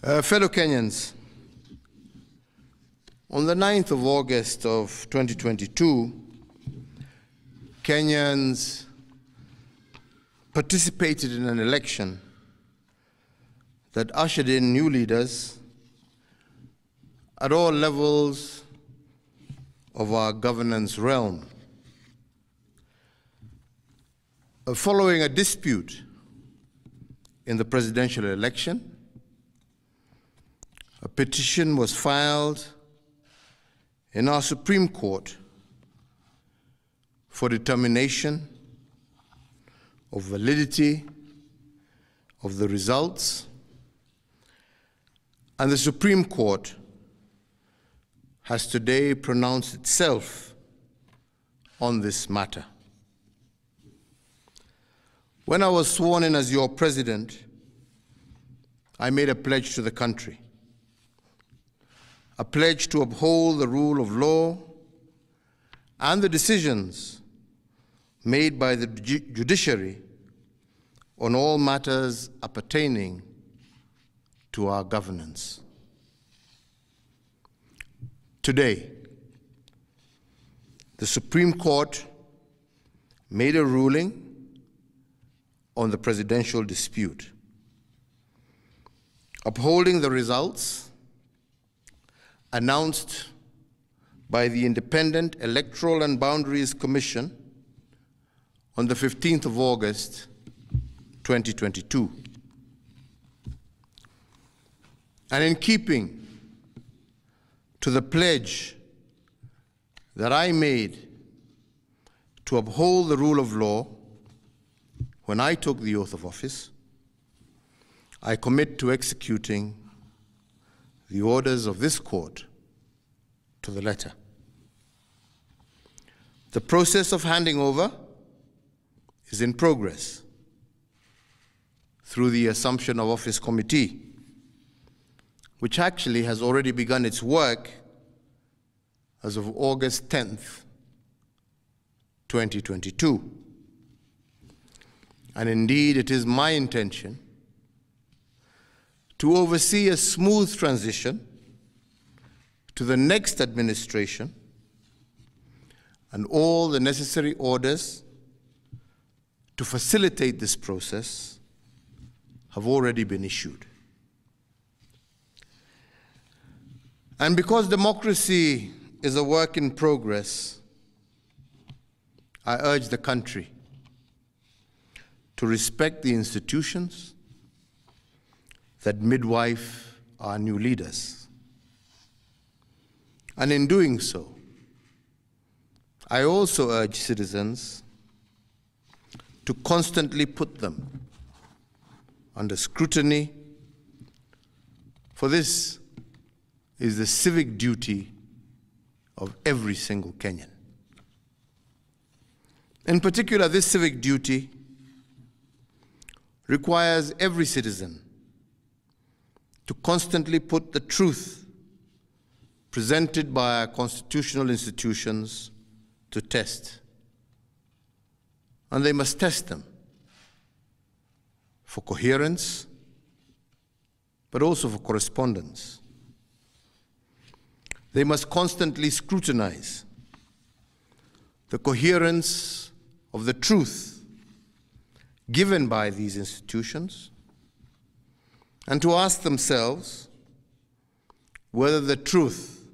Fellow Kenyans, on the 9th of August of 2022, Kenyans participated in an election that ushered in new leaders at all levels of our governance realm. Following a dispute in the presidential election, a petition was filed in our Supreme Court for determination of validity of the results, and the Supreme Court has today pronounced itself on this matter. When I was sworn in as your president, I made a pledge to the country, a pledge to uphold the rule of law and the decisions made by the judiciary on all matters appertaining to our governance. Today, the Supreme Court made a ruling on the presidential dispute, upholding the results announced by the Independent Electoral and Boundaries Commission on the 15th of August, 2022. And in keeping to the pledge that I made to uphold the rule of law when I took the oath of office, I commit to executing the orders of this court to the letter. The process of handing over is in progress through the Assumption of Office Committee, which actually has already begun its work as of August 10th, 2022. And indeed, it is my intention to oversee a smooth transition to the next administration, and all the necessary orders to facilitate this process have already been issued. And because democracy is a work in progress, I urge the country to respect the institutions that midwife our new leaders. And in doing so, I also urge citizens to constantly put them under scrutiny, for this is the civic duty of every single Kenyan. In particular, this civic duty requires every citizen to constantly put the truth presented by our constitutional institutions to test. And they must test them for coherence, but also for correspondence. They must constantly scrutinize the coherence of the truth given by these institutions, and to ask themselves whether the truth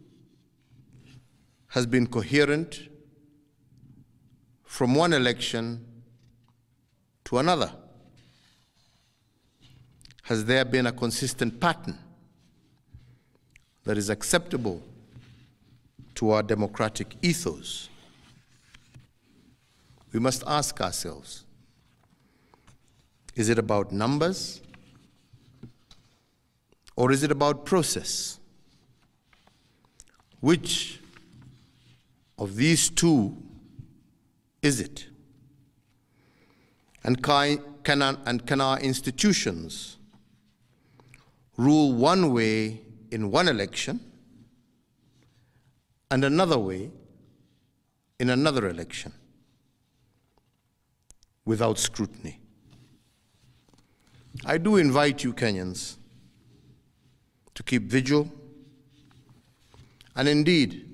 has been coherent from one election to another. Has there been a consistent pattern that is acceptable to our democratic ethos? We must ask ourselves, is it about numbers, or is it about process? Which of these two is it? And can our institutions rule one way in one election and another way in another election without scrutiny? I do invite you, Kenyans, to keep vigil, and indeed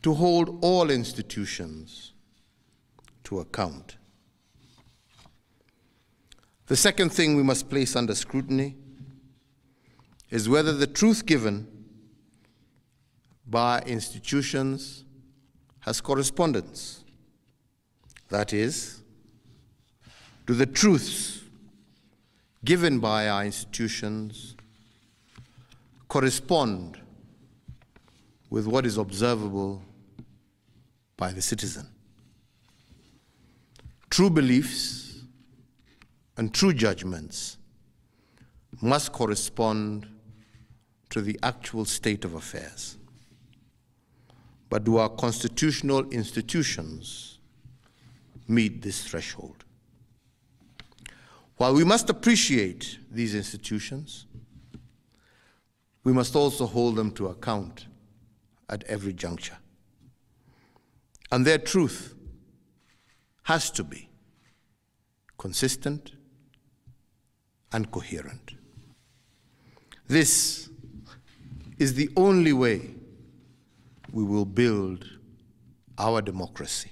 to hold all institutions to account. The second thing we must place under scrutiny is whether the truth given by institutions has correspondence. That is, do the truths given by our institutions correspond with what is observable by the citizen? True beliefs and true judgments must correspond to the actual state of affairs. But do our constitutional institutions meet this threshold? While we must appreciate these institutions, we must also hold them to account at every juncture. And their truth has to be consistent and coherent. This is the only way we will build our democracy.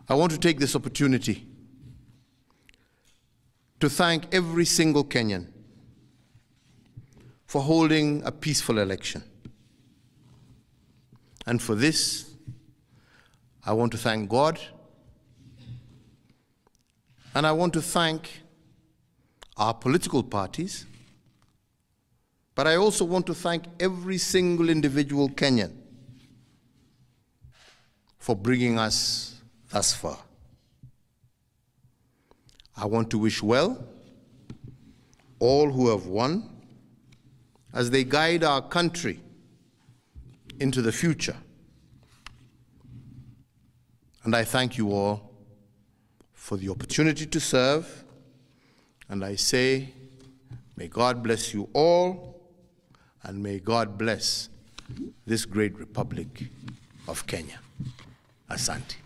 I want to take this opportunity to thank every single Kenyan for holding a peaceful election. And for this, I want to thank God, and I want to thank our political parties, but I also want to thank every single individual Kenyan for bringing us thus far. I want to wish well all who have won as they guide our country into the future. And I thank you all for the opportunity to serve, and I say, may God bless you all, and may God bless this great Republic of Kenya. Asante.